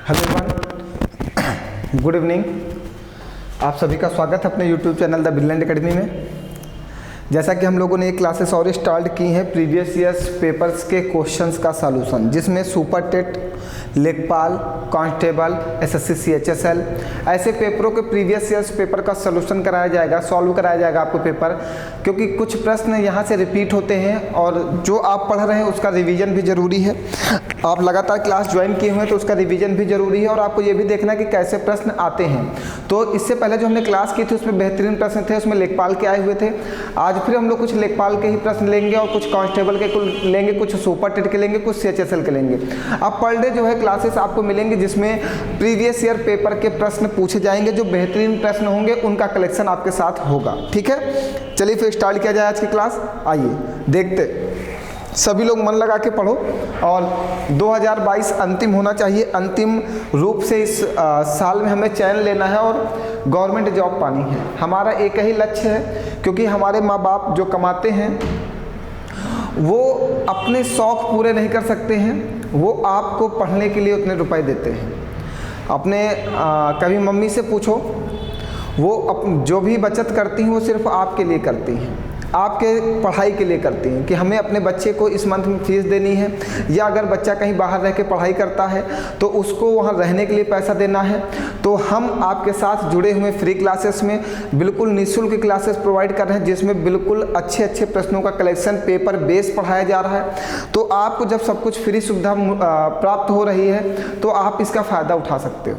Hello everyone, good evening. आप सभी का स्वागत है अपने YouTube channel the brilliant academy में। जैसा कि हम लोगों ने ये क्लासेस और स्टार्ट की हैं प्रीवियस ईयर्स पेपर्स के क्वेश्चंस का सॉल्यूशन, जिसमें सुपर टेट, लेखपाल, कांस्टेबल, एसएससी सीएचएसएल ऐसे पेपरों के प्रीवियस ईयर्स पेपर का सॉल्यूशन कराया जाएगा, सॉल्व कराया जाएगा आपको पेपर, क्योंकि कुछ प्रश्न यहाँ से रिपीट होते हैं और जो आप पढ़ रहे हैं उसका रिवीजन भी ज़रूरी है। आप लगातार क्लास ज्वाइन किए हुए हैं तो उसका रिवीजन भी ज़रूरी है और आपको ये भी देखना कि कैसे प्रश्न आते हैं। तो इससे पहले जो हमने क्लास की थी उसमें बेहतरीन प्रश्न थे, उसमें लेखपाल के आए हुए थे। आज फिर हम लोग कुछ लेखपाल के ही प्रश्न लेंगे और कुछ कांस्टेबल के लेंगे, कुछ सुपर टेट के लेंगे, कुछ सीएचएसएल के लेंगे। अब पर डे जो है क्लासेस आपको मिलेंगे जिसमें प्रीवियस ईयर पेपर के प्रश्न पूछे जाएंगे। जो बेहतरीन प्रश्न होंगे उनका कलेक्शन आपके साथ होगा। ठीक है, चलिए फिर स्टार्ट किया जाए आज की क्लास। आइए देखते, सभी लोग मन लगा के पढ़ो और 2022 अंतिम होना चाहिए। अंतिम रूप से इस साल में हमें चयन लेना है और गवर्नमेंट जॉब पानी है। हमारा एक ही लक्ष्य है, क्योंकि हमारे माँ बाप जो कमाते हैं वो अपने शौक़ पूरे नहीं कर सकते हैं, वो आपको पढ़ने के लिए उतने रुपए देते हैं। अपने कभी मम्मी से पूछो, वो जो भी बचत करती हैं वो सिर्फ आपके लिए करती हैं, आपके पढ़ाई के लिए करती हैं कि हमें अपने बच्चे को इस मंथ में फीस देनी है, या अगर बच्चा कहीं बाहर रह के पढ़ाई करता है तो उसको वहाँ रहने के लिए पैसा देना है। तो हम आपके साथ जुड़े हुए फ्री क्लासेस में बिल्कुल निःशुल्क क्लासेस प्रोवाइड कर रहे हैं, जिसमें बिल्कुल अच्छे अच्छे प्रश्नों का कलेक्शन पेपर बेस पढ़ाया जा रहा है। तो आपको जब सब कुछ फ्री सुविधा प्राप्त हो रही है तो आप इसका फ़ायदा उठा सकते हो।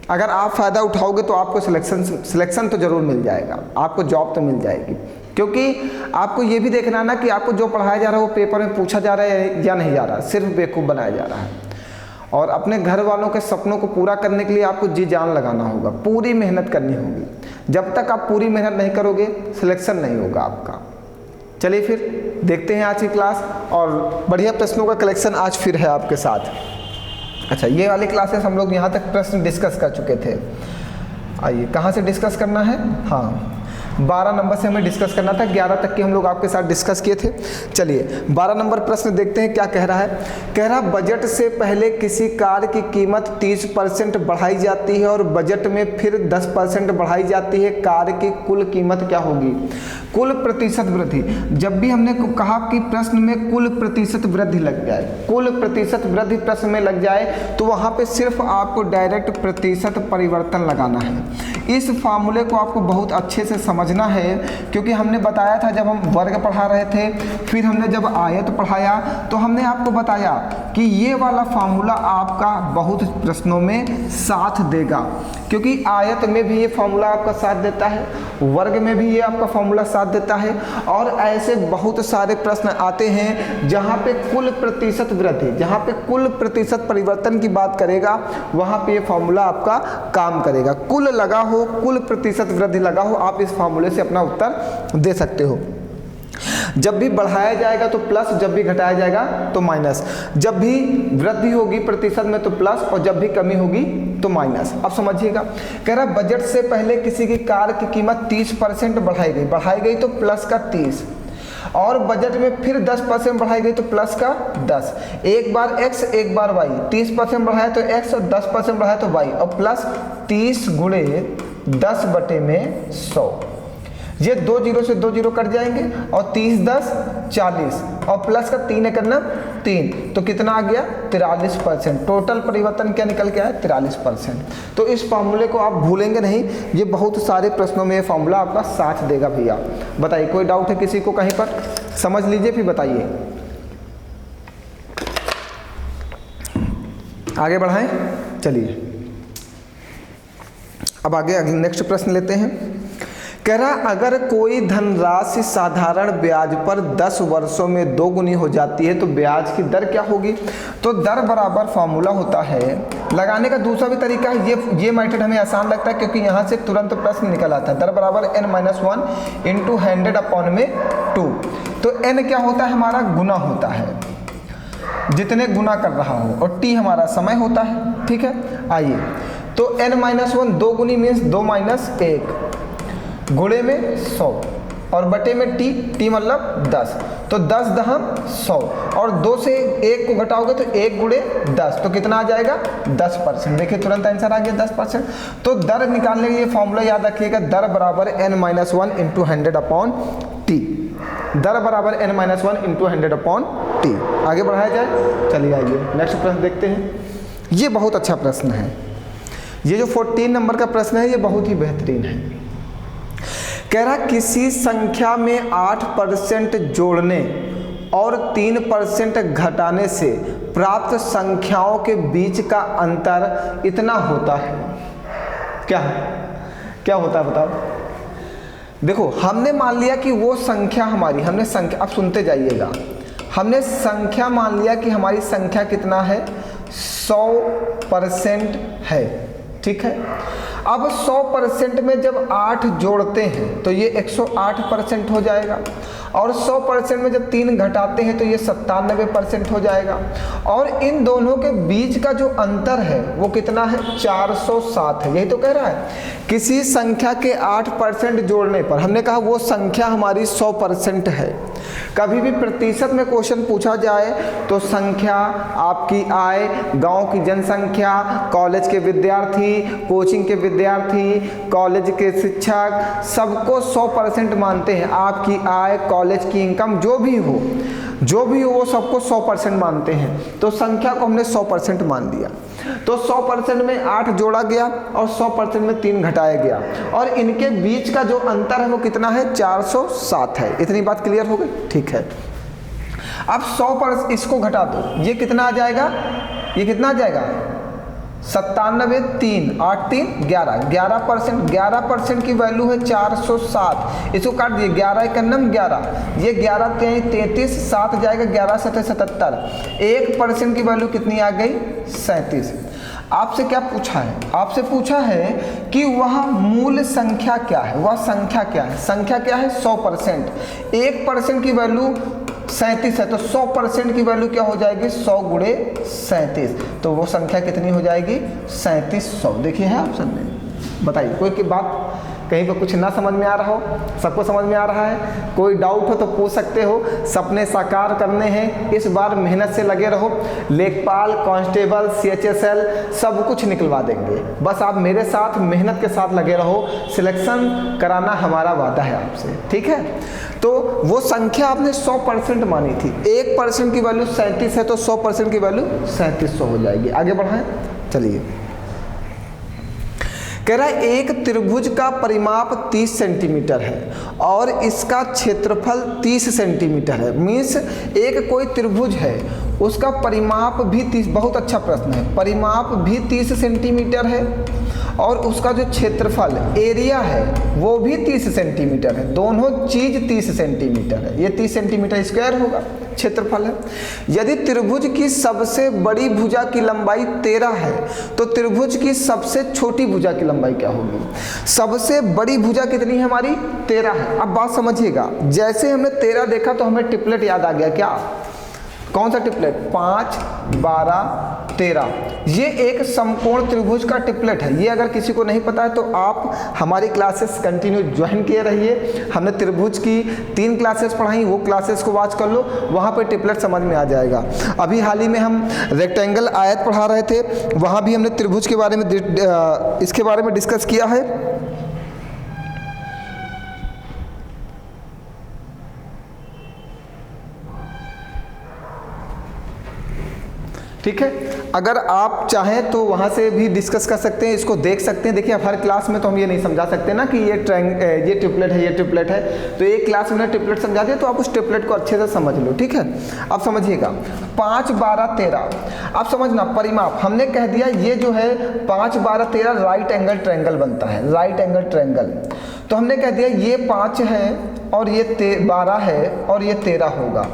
अगर आप फ़ायदा उठाओगे तो आपको सिलेक्शन तो ज़रूर मिल जाएगा, आपको जॉब तो मिल जाएगी। क्योंकि आपको ये भी देखना ना कि आपको जो पढ़ाया जा रहा है वो पेपर में पूछा जा रहा है या नहीं जा रहा, सिर्फ बेवकूफ़ बनाया जा रहा है। और अपने घर वालों के सपनों को पूरा करने के लिए आपको जी जान लगाना होगा, पूरी मेहनत करनी होगी। जब तक आप पूरी मेहनत नहीं करोगे सिलेक्शन नहीं होगा आपका। चलिए फिर देखते हैं आज की क्लास और बढ़िया प्रश्नों का कलेक्शन आज फिर है आपके साथ। अच्छा, ये वाली क्लासेस हम लोग यहाँ तक प्रश्न डिस्कस कर चुके थे। आइए, कहाँ से डिस्कस करना है? हाँ, 12 नंबर से हमें डिस्कस करना था, 11 तक की हम लोग आपके साथ डिस्कस किए थे। चलिए 12 नंबर प्रश्न देखते हैं क्या कह रहा है। कह रहा, बजट से पहले किसी कार की कीमत 30% बढ़ाई जाती है और बजट में फिर 10% बढ़ाई जाती है, कार की कुल कीमत क्या होगी? कुल प्रतिशत वृद्धि। जब भी हमने कहा कि प्रश्न में कुल प्रतिशत वृद्धि लग जाए, कुल प्रतिशत वृद्धि प्रश्न में लग जाए तो वहाँ पे सिर्फ आपको डायरेक्ट प्रतिशत परिवर्तन लगाना है। इस फार्मूले को आपको बहुत अच्छे से समझना है, क्योंकि हमने बताया था जब हम वर्ग पढ़ा रहे थे, फिर हमने जब आयत पढ़ाया तो हमने आपको बताया कि ये वाला फार्मूला आपका बहुत प्रश्नों में साथ देगा, क्योंकि आयत में भी ये फार्मूला आपका साथ देता है, वर्ग में भी ये आपका फार्मूला साथ देता है। और ऐसे बहुत सारे प्रश्न आते हैं जहाँ पे कुल प्रतिशत वृद्धि, जहाँ पे कुल प्रतिशत परिवर्तन की बात करेगा वहाँ पे ये फार्मूला आपका काम करेगा। कुल लगा हो, कुल प्रतिशत वृद्धि लगा हो, आप इस फार्मूले से अपना उत्तर दे सकते हो। जब भी बढ़ाया जाएगा तो प्लस, जब भी घटाया जाएगा तो माइनस, जब भी वृद्धि होगी प्रतिशत में तो प्लस और जब भी कमी होगी तो माइनस। अब समझिएगा, कह रहा बजट से पहले किसी की कार की कीमत 30% बढ़ाई गई तो प्लस का 30, और बजट में फिर 10% बढ़ाई गई तो प्लस का 10। एक बार x एक बार y, 30% बढ़ाया तो x और 10% बढ़ाया तो y, और प्लस 30 गुणे 10 बटे में 100। ये 2 जीरो से 2 जीरो कट जाएंगे और 30 10 40 और प्लस का 3 है करना 3, तो कितना आ गया? 43%। टोटल परिवर्तन क्या निकल के आया? 43%। तो इस फार्मूले को आप भूलेंगे नहीं, ये बहुत सारे प्रश्नों में ये फार्मूला आपका साथ देगा भैया। बताइए, कोई डाउट है किसी को कहीं पर? समझ लीजिए फिर बताइए, आगे बढ़ाएं। चलिए अब आगे नेक्स्ट प्रश्न लेते हैं। कह रहा, अगर कोई धनराशि साधारण ब्याज पर 10 वर्षों में 2 गुनी हो जाती है तो ब्याज की दर क्या होगी? तो दर बराबर फार्मूला होता है, लगाने का दूसरा भी तरीका है। ये मेथड हमें आसान लगता है क्योंकि यहाँ से तुरंत प्रश्न निकल आता है। दर बराबर n-1 इंटू 100/2। तो n क्या होता है? हमारा गुना होता है, जितने गुना कर रहा हो, और t हमारा समय होता है। ठीक है, आइए, तो n-1 2 गुनी मीन्स 2 - 1 गुणे में 100 और बटे में t मतलब 10। तो 10 दहम 100, और 2 से 1 को घटाओगे तो 1 गुणे 10, तो कितना आ जाएगा 10%। देखिए तुरंत आंसर आ गया 10%। तो दर निकालने के लिए फॉर्मूला याद रखिएगा, दर बराबर n-1 इंटू 100/t। दर बराबर n-1 इंटू 100/t। आगे बढ़ाया जाए, चलिए आइए नेक्स्ट प्रश्न देखते हैं। ये बहुत अच्छा प्रश्न है, ये जो 14 नंबर का प्रश्न है ये बहुत ही बेहतरीन है। कह रहा किसी संख्या में 8% जोड़ने और 3% घटाने से प्राप्त संख्याओं के बीच का अंतर इतना होता है। क्या होता है बताओ। देखो हमने मान लिया कि वो संख्या हमारी, हमने संख्या, अब सुनते जाइएगा, हमने संख्या मान लिया कि हमारी संख्या कितना है 100% है, ठीक है। अब 100% में जब 8 जोड़ते हैं तो ये 108% हो जाएगा, और 100% में जब 3 घटाते हैं तो ये 97% हो जाएगा, और इन दोनों के बीच का जो अंतर है वो कितना है 407 है। यही तो कह रहा है किसी संख्या के 8% जोड़ने पर, हमने कहा वो संख्या हमारी 100% है। कभी भी प्रतिशत में क्वेश्चन पूछा जाए तो संख्या, आपकी आय, गांव की जनसंख्या, कॉलेज के विद्यार्थी, कोचिंग के विद्यार्थी, कॉलेज के शिक्षक, सबको 100% मानते हैं। आपकी आय, कॉलेज की इनकम, जो भी हो वो सबको 100% मानते हैं। तो संख्या को हमने 100% मान दिया, तो 100% में 8 जोड़ा गया और 100% में 3 घटाया गया, और इनके बीच का जो अंतर है वो कितना है 407 है। इतनी बात क्लियर हो गई, ठीक है। अब 100% इसको घटा दो, ये कितना आ जाएगा, ये कितना आ जाएगा 97, 3, 8, 3, 11%। 11% की वैल्यू है 407, इसको काट दिए, 11 एक नम 11, ये 11 33, 7 जाएगा, 11 7 77, 1% की वैल्यू कितनी आ गई 37। आपसे क्या पूछा है, आपसे पूछा है कि वह मूल संख्या क्या है, वह संख्या क्या है, संख्या क्या है 100%, 1% की वैल्यू 37 है, तो 100% की वैल्यू क्या हो जाएगी 100 गुणे 37, तो वो संख्या कितनी हो जाएगी 3700। देखिए है ऑप्शन में, बताइए कोई की बात कहीं पर कुछ ना समझ में आ रहा हो, सबको समझ में आ रहा है, कोई डाउट हो तो पूछ सकते हो। सपने साकार करने हैं, इस बार मेहनत से लगे रहो, लेखपाल, कांस्टेबल, CHSL सब कुछ निकलवा देंगे, बस आप मेरे साथ मेहनत के साथ लगे रहो, सिलेक्शन कराना हमारा वादा है आपसे, ठीक है। तो वो संख्या आपने 100% मानी थी, 1% की वैल्यू 37 है, तो 100% की वैल्यू 3700 हो जाएगी। आगे बढ़ाएं, चलिए। कह रहा है एक त्रिभुज का परिमाप 30 सेंटीमीटर है और इसका क्षेत्रफल 30 सेंटीमीटर है। मीन्स एक कोई त्रिभुज है, उसका परिमाप भी 30, बहुत अच्छा प्रश्न है, परिमाप भी 30 सेंटीमीटर है और उसका जो क्षेत्रफल एरिया है वो भी 30 सेंटीमीटर है। दोनों चीज 30 सेंटीमीटर है, ये 30 सेंटीमीटर स्क्वायर होगा क्षेत्रफल है। यदि त्रिभुज की सबसे बड़ी भुजा की लंबाई 13 है तो त्रिभुज की सबसे छोटी भुजा की लंबाई क्या होगी। सबसे बड़ी भुजा कितनी है हमारी 13 है। अब बात समझिएगा, जैसे हमने 13 देखा तो हमें ट्रिपलेट याद आ गया। क्या, कौन सा ट्रिपलेट, 5, 12, 13, ये एक समकोण त्रिभुज का ट्रिपलेट है। ये अगर किसी को नहीं पता है तो आप हमारी क्लासेस कंटिन्यू ज्वाइन किए रहिए। हमने त्रिभुज की 3 क्लासेस पढ़ाई, वो क्लासेस को वॉच कर लो, वहाँ पे ट्रिपलेट समझ में आ जाएगा। अभी हाल ही में हम रेक्टेंगल आयत पढ़ा रहे थे, वहाँ भी हमने त्रिभुज के बारे में इसके बारे में डिस्कस किया है। ठीक है, अगर आप चाहें तो वहाँ से भी डिस्कस कर सकते हैं, इसको देख सकते हैं। देखिए अब हर क्लास में तो हम ये नहीं समझा सकते ना कि ये ट्रिपलेट है, ये ट्रिपलेट है, तो एक क्लास में ट्रिपलेट समझा दिया तो आप उस ट्रिपलेट को अच्छे से समझ लो। ठीक है, अब समझिएगा 5, 12, 13। अब समझना परिमाप, हमने कह दिया ये जो है 5, 12, 13 राइट एंगल ट्रायंगल बनता है, राइट एंगल ट्रायंगल। तो हमने कह दिया ये 5 है और ये 12 है और ये 13 होगा,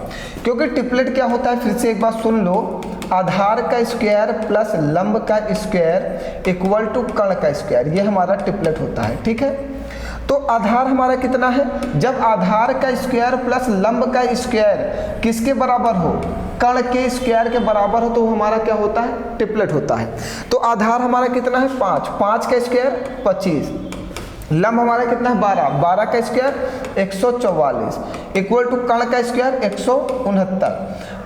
क्योंकि ट्रिपलेट क्या होता है, फिर से एक बात सुन लो, आधार का स्क्वायर प्लस लंब का स्क्वायर इक्वल टू कर्ण का स्क्वायर, ये हमारा ट्रिपलेट होता है। ठीक है, तो आधार हमारा कितना है, जब आधार का स्क्वायर प्लस लंब का स्क्वायर किसके बराबर हो, कर्ण के स्क्वायर के बराबर हो, तो हमारा क्या होता है, ट्रिपलेट होता है। तो आधार हमारा कितना है 5, 5 का स्क्वायर 25, लंब हमारा कितना है 12, 12 का स्क्वायर 144 इक्वल टू कर्ण का स्क्वायर 169,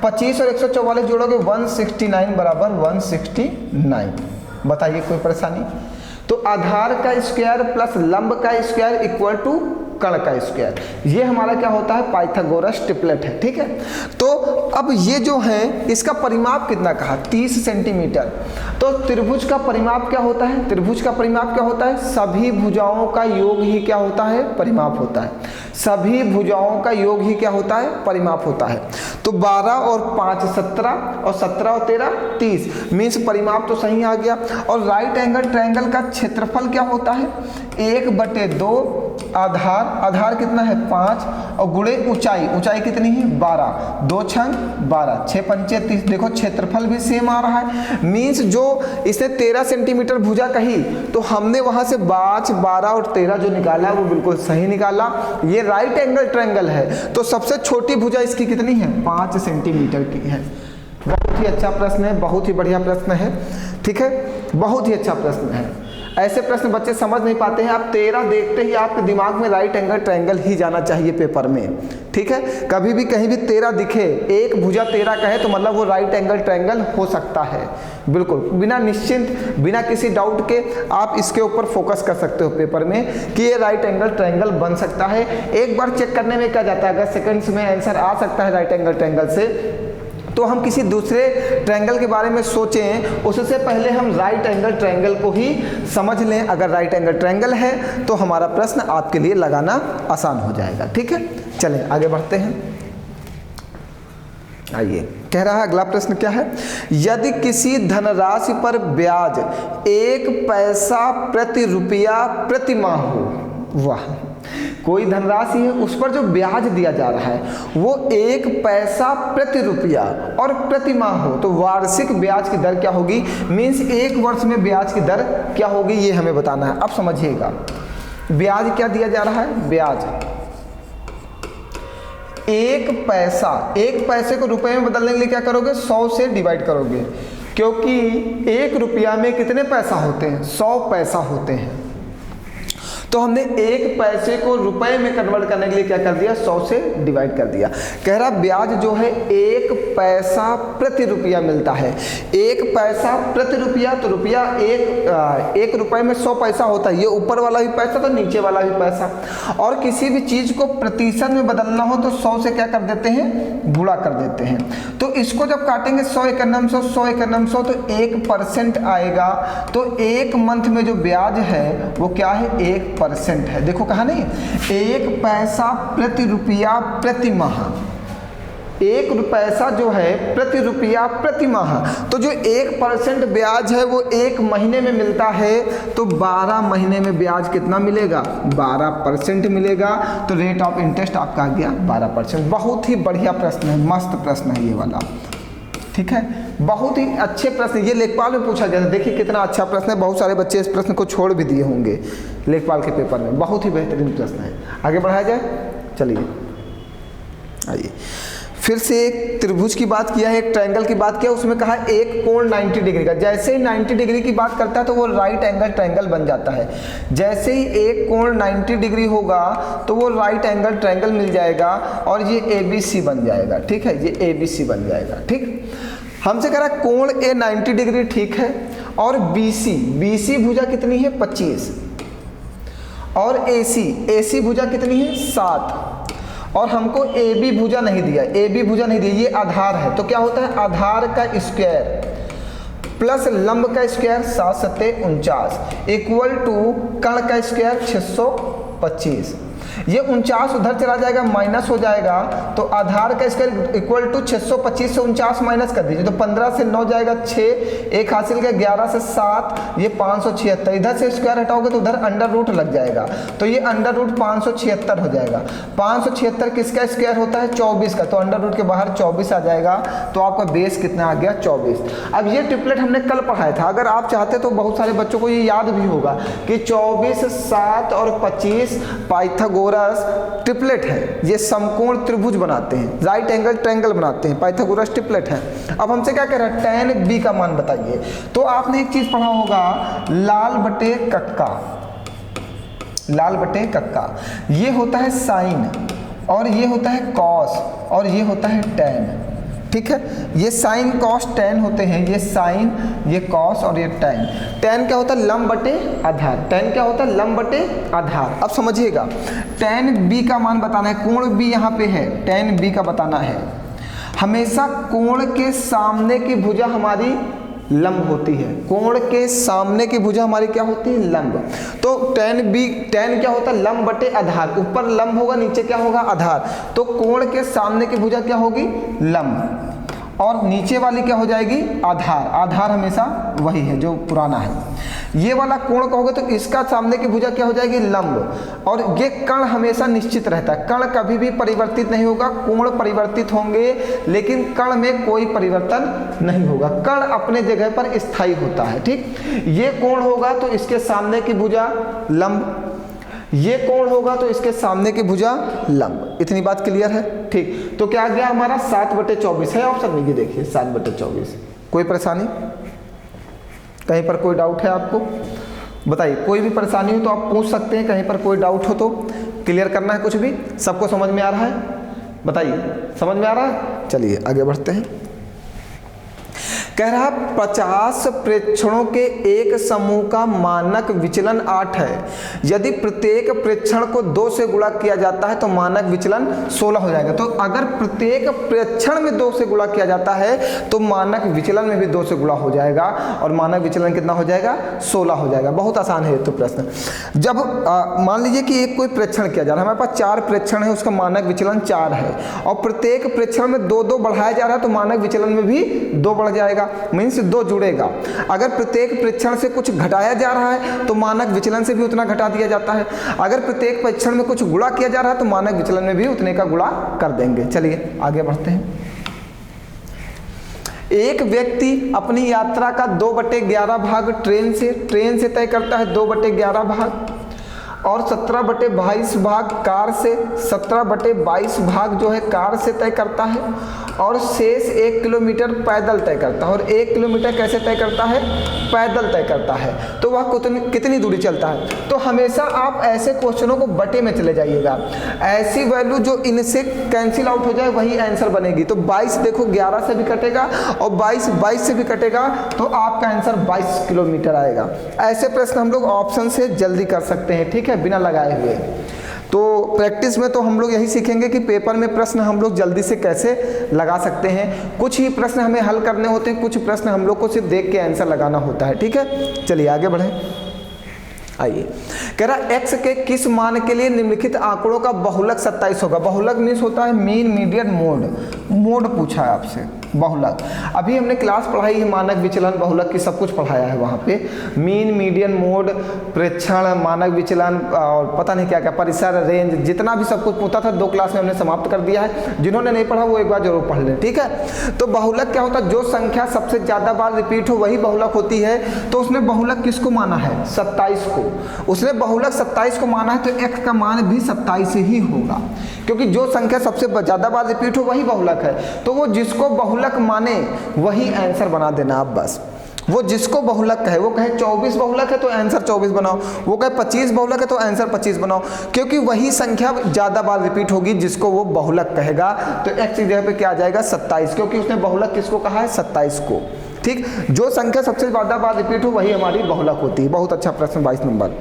25 और 144 जोड़ोगे 169 बराबर 169। बताइए कोई परेशानी? तो आधार का स्क्वायर प्लस लंब का स्क्वायर इक्वल टू कर्ण का स्क्वायर, ये हमारा क्या होता है पाइथागोरस ट्रिपलेट है। ठीक है, तो अब ये जो है इसका परिमाप कितना कहा 30 सेंटीमीटर। तो त्रिभुज का परिमाप क्या होता है? त्रिभुज का परिमाप क्या होता है? सभी भुजाओं का योग ही क्या होता है? परिमाप होता है। सभी भुजाओं का योग ही क्या होता है? परिमाप होता है। तो 12 और 5 17 और 17 और 13 30 मीन्स परिमाप तो सही आ गया। और राइट एंगल ट्रायंगल का क्षेत्रफल क्या होता है? 1/2 आधार, आधार कितना है 5 और गुणे ऊंचाई, ऊंचाई कितनी है 12, 2 छंग 12, 6 पंचे 30। देखो क्षेत्रफल भी सेम आ रहा है। मीन्स जो इसने 13 सेंटीमीटर भुजा कही तो हमने वहां से 5 12 और 13 जो निकाला वो बिल्कुल सही निकाला। ये राइट एंगल ट्रायंगल है तो सबसे छोटी भुजा इसकी कितनी है 5 सेंटीमीटर की है। बहुत ही अच्छा प्रश्न है, बहुत ही बढ़िया प्रश्न है। ठीक है, बहुत ही अच्छा प्रश्न है। ऐसे प्रश्न बच्चे समझ नहीं पाते हैं। आप 13 देखते ही आपके दिमाग में राइट एंगल ट्रायंगल ही जाना चाहिए पेपर में। ठीक है, कभी भी कहीं भी 13 दिखे, एक भुजा 13 कहे तो मतलब वो राइट एंगल ट्रायंगल हो सकता है। बिल्कुल बिना निश्चिंत, बिना किसी डाउट के आप इसके ऊपर फोकस कर सकते हो पेपर में कि ये राइट एंगल ट्रायंगल बन सकता है। एक बार चेक करने में क्या जाता है, अगर सेकंड्स में आंसर आ सकता है राइट एंगल ट्रायंगल से तो हम किसी दूसरे ट्रायंगल के बारे में सोचें उससे पहले हम राइट एंगल ट्रायंगल को ही समझ लें। अगर राइट एंगल ट्रायंगल है तो हमारा प्रश्न आपके लिए लगाना आसान हो जाएगा। ठीक है, चलें आगे बढ़ते हैं। आइए, कह रहा है अगला प्रश्न क्या है? यदि किसी धनराशि पर ब्याज 1 पैसा प्रति रुपया प्रति माह हो, वाह, कोई धनराशि है उस पर जो ब्याज दिया जा रहा है वो 1 पैसा प्रति रुपया और प्रति माह हो तो वार्षिक ब्याज की दर क्या होगी? मीन्स 1 वर्ष में ब्याज की दर क्या होगी ये हमें बताना है। अब समझिएगा, ब्याज क्या दिया जा रहा है? ब्याज 1 पैसा, 1 पैसे को रुपए में बदलने के लिए क्या करोगे? 100 से डिवाइड करोगे, क्योंकि 1 रुपया में कितने पैसा होते हैं? 100 पैसा होते हैं। तो हमने 1 पैसे को रुपए में कन्वर्ट करने के लिए क्या कर दिया? 100 से डिवाइड कर दिया। कह रहा ब्याज जो है 1 पैसा प्रति रुपया मिलता है। 1 पैसा प्रति रुपया, तो रुपया 1 रुपए में 100 पैसा होता है। ये ऊपर वाला भी पैसा तो नीचे वाला भी पैसा। और किसी भी चीज को प्रतिशत में बदलना हो तो 100 से क्या कर देते हैं? गुणा कर देते हैं। तो इसको जब काटेंगे 100 एकम 100, 100 एकम 100 तो 1% आएगा। तो 1 मंथ में जो ब्याज है वो क्या है? 1% है। देखो कहा नहीं, 1 पैसा प्रति रुपया प्रति माह, 1 पैसा जो है प्रति रुपया प्रति माह। तो जो 1% ब्याज है वो 1 महीने में मिलता है तो 12 महीने में ब्याज कितना मिलेगा? 12% मिलेगा। तो रेट ऑफ इंटरेस्ट आपका आ गया 12%। बहुत ही बढ़िया प्रश्न है, मस्त प्रश्न है ये वाला। ठीक है, बहुत ही अच्छे प्रश्न। ये लेखपाल में पूछा गया था, देखिए कितना अच्छा प्रश्न है। बहुत सारे बच्चे इस प्रश्न को छोड़ भी दिए होंगे लेखपाल के पेपर में। बहुत ही बेहतरीन प्रश्न है। आगे बढ़ाया जाए, चलिए आइए। फिर से एक त्रिभुज की बात किया है, एक ट्रायंगल की बात किया, उसमें कहा एक कोण 90 डिग्री का। जैसे ही 90 डिग्री की बात करता है तो वो राइट एंगल ट्रायंगल बन जाता है। जैसे ही एक कोण 90 डिग्री होगा तो वो राइट एंगल ट्रायंगल मिल जाएगा और ये ABC बन जाएगा। ठीक है, ये ABC बन जाएगा। ठीक, हमसे कह रहा है कोण A 90 डिग्री, ठीक है, और BC भुजा कितनी है? 25, और AC भुजा कितनी है? 7, और हमको AB भुजा नहीं दिया, AB भुजा नहीं दिया, ये आधार है। तो क्या होता है? आधार का स्क्वायर प्लस लंब का स्क्वायर 7 7 49 इक्वल टू कर्ण का स्क्वायर 625। ये 49 उधर चला जाएगा, माइनस हो जाएगा। तो आधार का स्क्वायर इक्वल टू 625 से 49 माइनस कर दीजिए तो 15 से 9 जाएगा 6, 1 हासिल का 11 से 7, ये 576। इधर से स्क्वायर हटाओगे तो उधर अंडर रूट लग जाएगा तो ये अंडर रूट 576 हो जाएगा। 576 किसका स्क्वायर होता है? 24 का। तो अंडर रूट के बाहर 24 आ जाएगा। तो आपका बेस कितना आ गया? 24। अब ये ट्रिपलेट हमने कल पढ़ाया था। अगर आप चाहते तो बहुत सारे बच्चों को ये याद भी होगा कि 24, 7 और 25 पाइथागोरस ट्रिपलेट है। ये समकोण त्रिभुज बनाते हैं, राइट एंगल ट्रायंगल बनाते हैं, पाइथागोरस ट्रिपलेट है। अब हमसे क्या कह रहा है? tan B का मान बताइए। तो आपने एक चीज पढ़ा होगा, लाल बटे कक्का, लाल बटे कक्का। ये होता है साइन और ये होता है कॉस और ये होता है टैन। ठीक है, ये साइन कॉस टैन होते हैं, ये साइन, ये कॉस और ये टैन। टैन क्या होता है? लंब बटे आधार। टैन क्या होता है? लंब बटे आधार। अब समझिएगा, टैन बी का मान बताना है, कोण बी यहाँ पे है, टैन बी का बताना है। हमेशा कोण के सामने की भुजा हमारी लंब होती है, कोण के सामने की भुजा हमारी क्या होती है? लंब। तो टैन बी, टैन क्या होता है? लंब बटे आधार, ऊपर लंब होगा, नीचे क्या होगा? आधार। तो कोण के सामने की भुजा क्या होगी? लंब, और नीचे वाली क्या हो जाएगी? आधार। आधार हमेशा वही है जो पुराना है। ये वाला कोण कहोगे तो इसका सामने की भुजा क्या हो जाएगी? लंब। और ये कर्ण हमेशा निश्चित रहता है, कर्ण कभी भी परिवर्तित नहीं होगा। कोण परिवर्तित होंगे लेकिन कर्ण में कोई परिवर्तन नहीं होगा, कर्ण अपने जगह पर स्थायी होता है। ठीक, ये कोण होगा तो इसके सामने की भुजा लंब, ये कोण होगा तो इसके सामने की भुजा लंब। इतनी बात क्लियर है? ठीक, तो क्या आ गया हमारा? 7/24 है ऑप्शन में, ये देखिए 7/24। कोई परेशानी, कहीं पर कोई डाउट है आपको? बताइए, कोई भी परेशानी हो तो आप पूछ सकते हैं, कहीं पर कोई डाउट हो तो क्लियर करना है। कुछ भी सबको समझ में आ रहा है? बताइए, समझ में आ रहा है? चलिए आगे बढ़ते हैं। कह रहा 50 प्रेक्षणों के एक समूह का मानक विचलन 8 है। यदि प्रत्येक प्रेक्षण को 2 से गुणा किया जाता है तो मानक विचलन 16 हो जाएगा। तो अगर प्रत्येक प्रेक्षण में 2 से गुणा किया जाता है तो मानक विचलन में भी 2 से गुणा हो जाएगा, और मानक विचलन कितना हो जाएगा? 16 हो जाएगा। बहुत आसान है ये तो प्रश्न। जब मान लीजिए कि एक कोई प्रेक्षण किया जा रहा है, हमारे पास 4 प्रेक्षण है, उसका मानक विचलन 4 है, और प्रत्येक प्रेक्षण में 2-2 बढ़ाया जा रहा है तो मानक विचलन में भी 2 बढ़ जाएगा, मीन्स 2 जुड़ेगा। अगर प्रत्येक प्रेक्षण से कुछ घटाया जा रहा है तो मानक विचलन से भी उतना घटा दिया जाता है। अगर प्रत्येक प्रेक्षण में कुछ गुणा किया जा रहा है तो मानक विचलन में भी उतने का गुणा कर देंगे। चलिए आगे बढ़ते हैं। एक व्यक्ति अपनी यात्रा का 2/11 भाग ट्रेन से तय करता है, 2/11 भाग, और 17/22 भाग कार से, 17/22 भाग जो है कार से तय करता है, और शेष 1 किलोमीटर पैदल तय करता है। और 1 किलोमीटर कैसे तय करता है? पैदल तय करता है। तो वह कितनी दूरी चलता है? तो हमेशा आप ऐसे क्वेश्चनों को बटे में चले जाइएगा, ऐसी वैल्यू जो इनसे कैंसिल आउट हो जाए वही आंसर बनेगी। तो 22 देखो 11 से भी कटेगा और 22 से भी कटेगा, तो आपका आंसर 22 किलोमीटर आएगा। ऐसे प्रश्न हम लोग ऑप्शन से जल्दी कर सकते हैं, ठीक है, बिना लगाए हुए। तो प्रैक्टिस में तो हम लोग यही सीखेंगे कि पेपर में प्रश्न हम लोग जल्दी से कैसे लगा सकते हैं। कुछ ही प्रश्न हमें हल करने होते हैं, कुछ प्रश्न हम लोग को सिर्फ देख के आंसर लगाना होता है। ठीक है, चलिए आगे बढ़ें। आइए, कह रहा x के किस मान के लिए निम्नलिखित आंकड़ों का बहुलक 27 होगा। बहुलक मीन्स होता है मीन, मीडियन, मोड। मोड पूछा है आपसे, बहुलक। अभी हमने क्लास पढ़ाई है मानक विचलन, बहुलक की सब कुछ पढ़ाया है वहाँ पे। मीन, मीडियन, मोड, प्रेक्षण, मानक विचलन और पता नहीं क्या क्या, परिसर, रेंज, जितना भी सब कुछ पूछा था 2 क्लास में हमने समाप्त कर दिया है। जिन्होंने नहीं पढ़ा वो एक बार जरूर पढ़ लें, ठीक है। तो बहुलक क्या होता है? जो संख्या सबसे ज़्यादा बार रिपीट हो वही बहुलक होती है। तो उसने बहुलक किसको माना है? 27 को। उसने बहुलक 27 को माना है, तो x का मान भी 27 ही होगा, क्योंकि जो संख्या सबसे ज़्यादा बार रिपीट हो वही बहुलक है। तो वो जिसको बहुलक माने वही आंसर बना देना आप बस। वो जिसको बहुलक कहे, वो कहे 24 बहुलक है तो आंसर 24 बनाओ, वो कहे 25 बहुलक है तो आंसर 25 बनाओ, क्योंकि वही संख्या ज़्यादा बार रिपीट होगी जिसको वो बहुलक कहेगा। तो x की जगह पे क्या आ जाएगा? 27, क्योंकि उसने बहुलक किसको कहा है? 27 को। ठीक, जो संख्या सबसे ज़्यादा बार रिपीट हो वही हमारी बहुलक होती है। बहुत अच्छा प्रश्न 22 नंबर,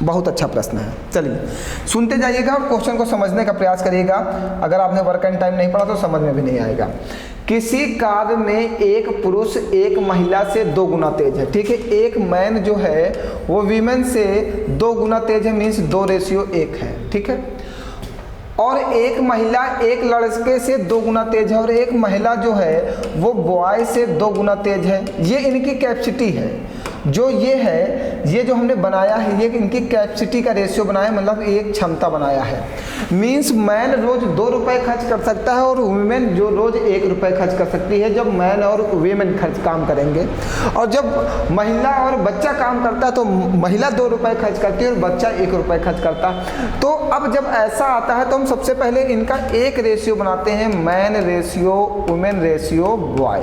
बहुत अच्छा प्रश्न है। चलिए सुनते जाइएगा और क्वेश्चन को समझने का प्रयास करिएगा। अगर आपने वर्क एंड टाइम नहीं पढ़ा तो समझ में भी नहीं आएगा। किसी कार्य में एक पुरुष एक महिला से 2 गुना तेज है। ठीक है, एक मैन जो है वो वीमेन से 2 गुना तेज है, मीन्स 2:1 है। ठीक है, और एक महिला एक लड़के से 2 गुना तेज है, और एक महिला जो है वो बॉय से 2 गुना तेज है। ये इनकी कैपेसिटी है, जो ये है, ये जो हमने बनाया है ये इनकी कैपेसिटी का रेशियो बनाया है, मतलब एक क्षमता बनाया है। मीन्स मैन रोज 2 रुपए खर्च कर सकता है और वुमेन जो रोज 1 रुपए खर्च कर सकती है जब मैन और वीमेन खर्च काम करेंगे। और जब महिला और बच्चा काम करता है तो महिला 2 रुपए खर्च करती है और बच्चा 1 रुपए खर्च करता है। तो अब जब ऐसा आता है तो हम सबसे पहले इनका एक रेशियो बनाते हैं, man ratio women ratio boy,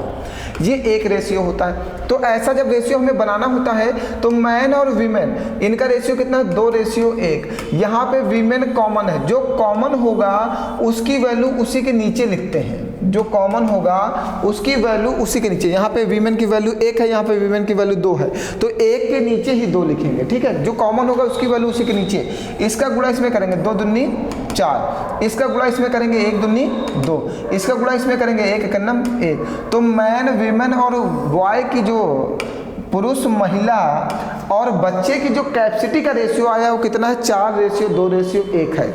ये एक रेशियो होता है। तो ऐसा जब रेशियो हमें बनाना होता है तो मैन और वीमेन इनका रेशियो कितना है, 2:1। यहाँ पे वीमेन कॉमन है, जो कॉमन होगा उसकी वैल्यू उसी के नीचे लिखते हैं, जो कॉमन होगा उसकी वैल्यू उसी के नीचे। यहाँ पे वीमेन की वैल्यू 1 है, यहाँ पे वीमेन की वैल्यू 2 है, तो 1 के नीचे ही 2 लिखेंगे, ठीक है। जो कॉमन होगा उसकी वैल्यू उसी के नीचे। इसका गुणा इसमें करेंगे 2 दूनी 4, इसका गुणा इसमें करेंगे 1 दूनी 2, इसका गुणा इसमें करेंगे 1 एकन्नम 1। तो मैन वीमेन और बॉय की जो पुरुष महिला और बच्चे की जो कैपेसिटी का रेशियो आया वो कितना है, 4:2:1 है।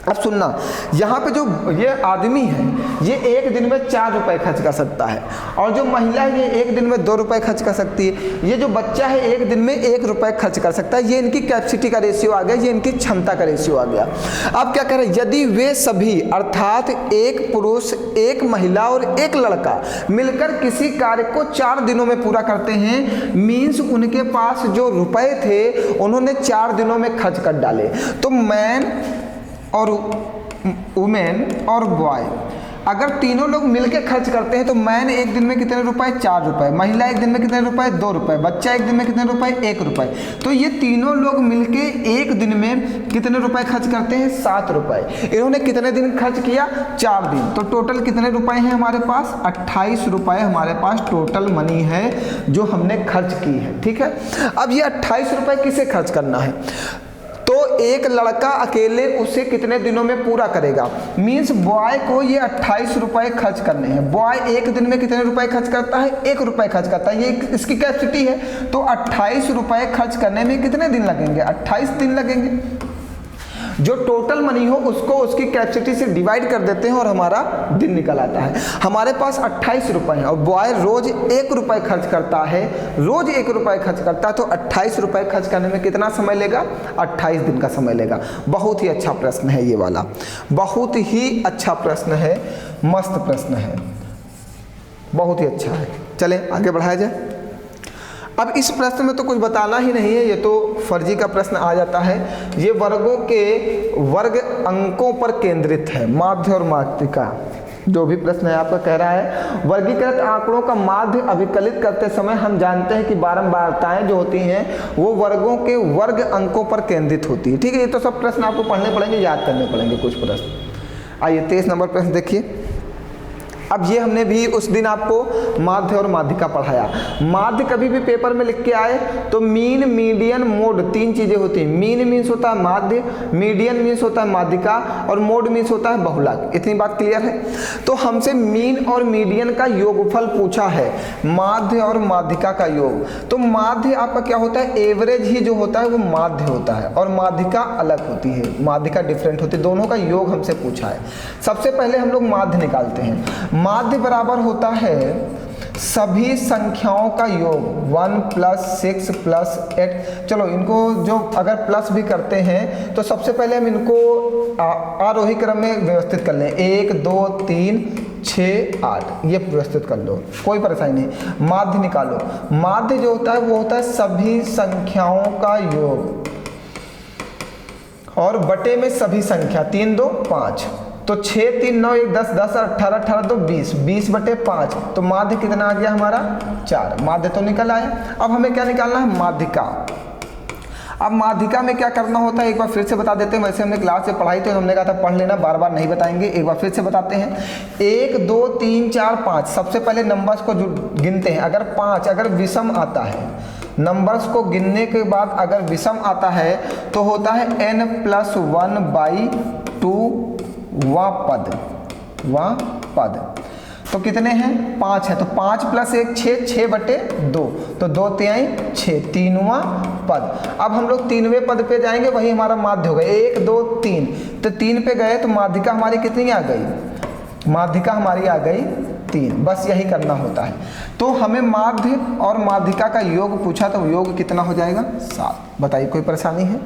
अब सुनना, यहाँ पे जो ये आदमी है ये एक दिन में 4 रुपए खर्च कर सकता है और जो महिला है ये एक दिन में 2 रुपए खर्च कर सकती है। ये जो बच्चा है एक दिन में 1 रुपए खर्च कर सकता है। ये इनकी कैपेसिटी का रेशियो आ गया, ये इनकी क्षमता का रेशियो आ गया। अब क्या करें, यदि वे सभी अर्थात एक पुरुष, एक महिला और एक लड़का मिलकर किसी कार्य को 4 दिनों में पूरा करते हैं, मीन्स उनके पास जो रुपए थे उन्होंने 4 दिनों में खर्च कर डाले। तो मैन और वुमेन और बॉय अगर तीनों लोग मिलकर खर्च करते हैं तो मैन एक दिन में कितने रुपए, 4 रुपए, महिला एक दिन में कितने रुपए, 2 रुपए, बच्चा एक दिन में कितने रुपए, 1 रुपए। तो ये तीनों लोग मिलकर एक दिन में कितने रुपए खर्च करते हैं, 7 रुपए। इन्होंने कितने दिन खर्च किया, 4 दिन। तो टोटल कितने रुपए हैं हमारे पास, 28 रुपए हमारे पास टोटल मनी है जो हमने खर्च की है, ठीक है। अब ये 28 रुपए किसे खर्च करना है, तो एक लड़का अकेले उसे कितने दिनों में पूरा करेगा, मीन्स बॉय को ये 28 रुपए खर्च करने हैं। बॉय एक दिन में कितने रुपए खर्च करता है, 1 रुपए खर्च करता है, ये इसकी कैपेसिटी है। तो 28 रुपए खर्च करने में कितने दिन लगेंगे, 28 दिन लगेंगे। जो टोटल मनी हो उसको उसकी कैपेसिटी से डिवाइड कर देते हैं और हमारा दिन निकल आता है। हमारे पास 28 रुपए हैं और बॉय रोज 1 रुपए खर्च करता है, रोज 1 रुपए खर्च करता है, तो 28 रुपए खर्च करने में कितना समय लेगा, 28 दिन का समय लेगा। बहुत ही अच्छा प्रश्न है ये वाला, बहुत ही अच्छा प्रश्न है, मस्त प्रश्न है, बहुत ही अच्छा है। चलें आगे बढ़ाया जाए। अब इस प्रश्न में तो कुछ बताना ही नहीं है, ये तो फर्जी का प्रश्न आ जाता है। ये वर्गों के वर्ग अंकों पर केंद्रित है, माध्य और माध्यिका। जो भी प्रश्न है आपका कह रहा है वर्गीकृत आंकड़ों का माध्य अभिकलित करते समय हम जानते हैं कि बारंबारताएं जो होती हैं वो वर्गों के वर्ग अंकों पर केंद्रित होती है, ठीक है। ये तो सब प्रश्न आपको पढ़ने पड़ेंगे, याद करने पड़ेंगे कुछ प्रश्न। आइए 23 नंबर प्रश्न देखिए। अब ये हमने भी उस दिन आपको माध्य और माध्यिका पढ़ाया। माध्य कभी भी पेपर में लिख के आए तो मीन, मीडियन, मोड 3 चीजें होती हैं। मीन मीन्स होता है माध्य, मीडियन मीन्स होता है माध्यिका और मोड मीन्स होता है बहुलक। इतनी बात क्लियर है। तो हमसे मीन और मीडियन का योगफल पूछा है, माध्य और माध्यिका का योग। तो माध्य आपका क्या होता है, एवरेज ही जो होता है वो माध्य होता है और माध्यिका अलग होती है, माध्यिका डिफरेंट होती है। दोनों का योग हमसे पूछा है। सबसे पहले हम लोग माध्य निकालते हैं। माध्य बराबर होता है सभी संख्याओं का योग 1 + 6 + 8। चलो इनको जो अगर प्लस भी करते हैं तो सबसे पहले हम इनको आरोही क्रम में व्यवस्थित कर लें, 1 2 3 6 8, ये व्यवस्थित कर लो, कोई परेशानी नहीं। माध्य निकालो। माध्य जो होता है वो होता है सभी संख्याओं का योग और बटे में सभी संख्या, 3 2 5, तो 6 3 9 1 10 10 18 18 2 20, 20 बटे 5, तो माध्य कितना आ गया हमारा 4। माध्य तो निकल आया। अब हमें क्या निकालना है, माध्यिका। अब माध्यिका में क्या करना होता है एक बार फिर से बता देते हैं। वैसे हमने क्लास से पढ़ाई तो हमने कहा था पढ़ लेना, बार बार नहीं बताएंगे, एक बार फिर से बताते हैं। 1 2 3 4 5, सबसे पहले नंबर्स को गिनते हैं। अगर 5 अगर विषम आता है, नंबर्स को गिनने के बाद अगर विषम आता है तो होता है n+1/2 वा पद। तो कितने हैं, 5 है, तो 5 + 1 6, 6 बटे 2, तो 2 तिहाई 6, 3वां पद। अब हम लोग 3वें पद पे जाएंगे, वही हमारा माध्य होगा। 1 2 3, तो 3 पे गए तो माध्यिका हमारी कितनी आ गई, माध्यिका हमारी आ गई 3। बस यही करना होता है। तो हमें माध्य और माध्यिका का योग पूछा, तो योग कितना हो जाएगा 7। बताइए कोई परेशानी है।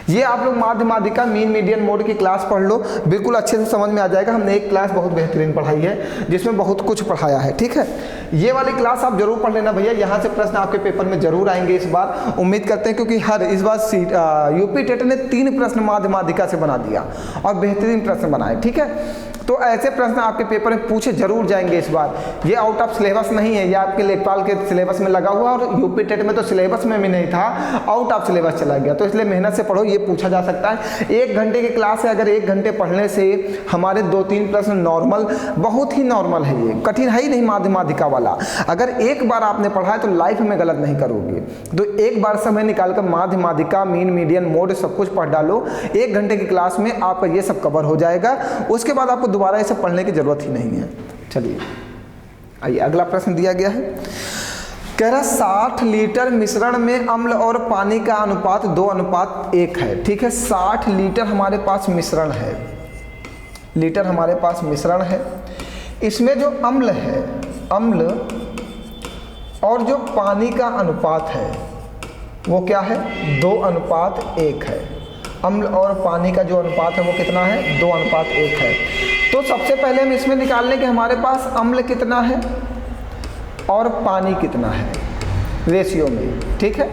ये आप लोग माध्य माध्यिका मीन मीडियन मोड की क्लास पढ़ लो, बिल्कुल अच्छे से समझ में आ जाएगा। हमने एक क्लास बहुत बेहतरीन पढ़ाई है जिसमें बहुत कुछ पढ़ाया है, ठीक है। ये वाली क्लास आप जरूर पढ़ लेना भैया, यहाँ से प्रश्न आपके पेपर में जरूर आएंगे इस बार, उम्मीद करते हैं, क्योंकि इस बार यूपी टेट ने 3 प्रश्न माध्य माध्यिका से बना दिया और बेहतरीन प्रश्न बनाए, ठीक है। तो ऐसे प्रश्न आपके पेपर में पूछे जरूर जाएंगे इस बार। ये आउट ऑफ सिलेबस नहीं है, ये आपके लेखपाल के सिलेबस में लगा हुआ, और यूपी टेट में तो सिलेबस में भी नहीं था, आउट ऑफ सिलेबस चला गया। तो इसलिए मेहनत से पढ़ो, ये पूछा जा सकता है। 1 घंटे की क्लास है, अगर 1 घंटे पढ़ने से हमारे 2-3 प्रश्न नॉर्मल, बहुत ही नॉर्मल है, ये कठिन है ही नहीं माध्य माध्यिका वाला। अगर एक बार आपने पढ़ा है तो लाइफ में गलत नहीं करोगे। तो एक बार समय निकालकर माध्य माध्यिका मीन मीडियन मोड सब कुछ पढ़ डालो, 1 घंटे की क्लास में आपका ये सब कवर हो जाएगा। उसके बाद आपको दोबारा ये सब पढ़ने की जरूरत ही नहीं है। चलिए आइए, अगला प्रश्न दिया गया है, कह रहा 60 लीटर मिश्रण में अम्ल और पानी का अनुपात 2:1 है, ठीक है। 60 लीटर हमारे पास मिश्रण है, लीटर हमारे पास मिश्रण है, इसमें जो अम्ल है, अम्ल और जो पानी का अनुपात है वो क्या है, 2:1 है। अम्ल और पानी का जो अनुपात है वो कितना है, 2:1 है। तो सबसे पहले हम इसमें निकाल लें कि हमारे पास अम्ल कितना है और पानी कितना है रेशियो में, ठीक है।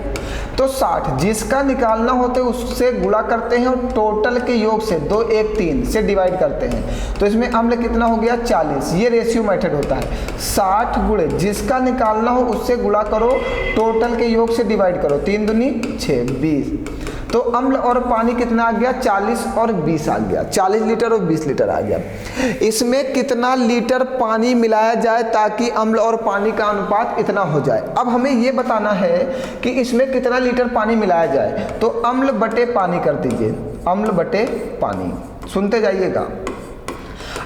तो 60 जिसका निकालना होता है उससे गुणा करते हैं और टोटल के योग से 2, 1, 3 से डिवाइड करते हैं। तो इसमें अम्ल कितना हो गया, 40। ये रेशियो मेथड होता है, 60 गुणे जिसका निकालना हो उससे गुणा करो, टोटल के योग से डिवाइड करो, 3 दूनी 6, 20। तो अम्ल और पानी कितना आ गया, 40 और 20 आ गया, 40 लीटर और 20 लीटर आ गया। इसमें कितना लीटर पानी मिलाया जाए ताकि अम्ल और पानी का अनुपात इतना हो जाए। अब हमें ये बताना है कि इसमें कितना लीटर पानी मिलाया जाए। तो अम्ल बटे पानी कर दीजिए, अम्ल बटे पानी, सुनते जाइएगा।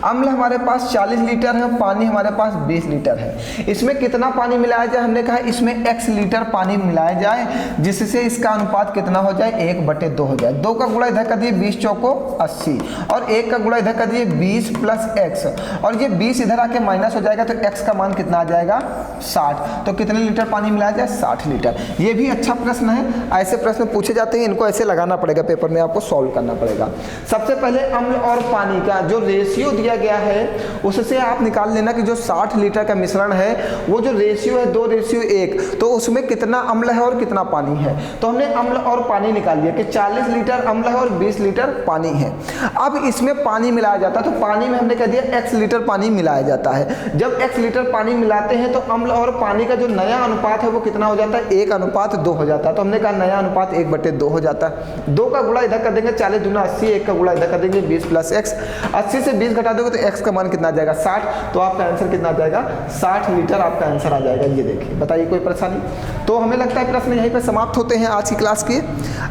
अम्ल हमारे पास 40 लीटर है, पानी हमारे पास 20 लीटर है। इसमें कितना पानी मिलाया जाए, हमने कहा इसमें x लीटर पानी मिलाया जाए, जिससे इसका अनुपात कितना हो जाए, 1/2 हो जाए। 2 का गुणा इधर कर दिए, 20 चौको 80, और 1 का गुणा इधर कर दिए 20 प्लस x, और ये 20 इधर आके माइनस हो जाएगा, तो x का मान कितना आ जाएगा, 60। तो कितने लीटर पानी मिलाया जाए, 60 लीटर। ये भी अच्छा प्रश्न है, ऐसे प्रश्न पूछे जाते हैं, इनको ऐसे लगाना पड़ेगा पेपर में, आपको सॉल्व करना पड़ेगा। सबसे पहले अम्ल और पानी का जो रेशियो दिया गया है उससे आप निकाल लेना कि जो 60 लीटर का मिश्रण है वो जो रेशियो है 2:1, तो उसमें कितना अम्ल है और कितना पानी है। तो हमने अम्ल और पानी निकाल लिया कि 40 लीटर अम्ल है और 20 लीटर पानी है। अब इसमें पानी मिलाया जाता है, तो पानी में हमने कह दिया x लीटर पानी मिलाया जाता है। जब x लीटर पानी मिलाते हैं तो अम्ल और पानी का जो नया अनुपात है वो कितना हो जाता है, 1:2 हो जाता है। तो हमने कहा नया अनुपात 1/2 हो जाता है। 2 का गुणा इधर कर देंगे, 40 दूना 80, 1 का गुणा इधर कर देंगे 20 प्लस x, 80 से 20 घटा दोगे तो x का मान कितना आ जाएगा, 60। तो आपका आंसर कितना आ जाएगा, 60 लीटर आपका आंसर आ जाएगा। ये देखिए, बताइए कोई परेशानी। तो हमें लगता है प्रश्न यहीं पे समाप्त होते हैं आज की क्लास के।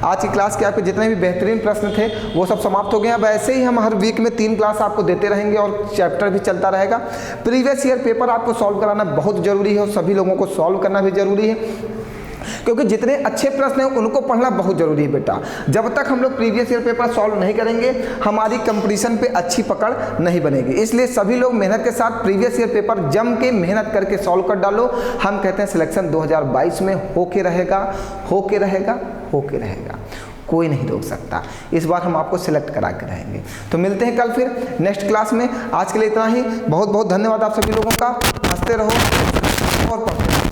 आज की क्लास के आपके जितने भी बेहतरीन प्रश्न थे वो सब समाप्त हो गए। अब ऐसे ही हम हर वीक में 3 क्लास आपको देते रहेंगे और चैप्टर भी चलता रहेगा। प्रीवियस ईयर पेपर आपको सॉल्व कराना बहुत जरूरी है और सभी लोगों को सॉल्व करना भी जरूरी है, क्योंकि जितने अच्छे प्रश्न हैं उनको पढ़ना बहुत जरूरी है बेटा। जब तक हम लोग प्रीवियस ईयर पेपर सॉल्व नहीं करेंगे हमारी कंपटीशन पे अच्छी पकड़ नहीं बनेगी। इसलिए सभी लोग मेहनत के साथ प्रीवियस ईयर पेपर जम के मेहनत करके सॉल्व कर डालो। हम कहते हैं सिलेक्शन 2022 में होके रहेगा, होके रहेगा, होके रहेगा, कोई नहीं रोक सकता। इस बार हम आपको सिलेक्ट करा के रहेंगे। तो मिलते हैं कल फिर नेक्स्ट क्लास में। आज के लिए इतना ही। बहुत बहुत धन्यवाद आप सभी लोगों का। हंसते रहो और पढ़ते रहो।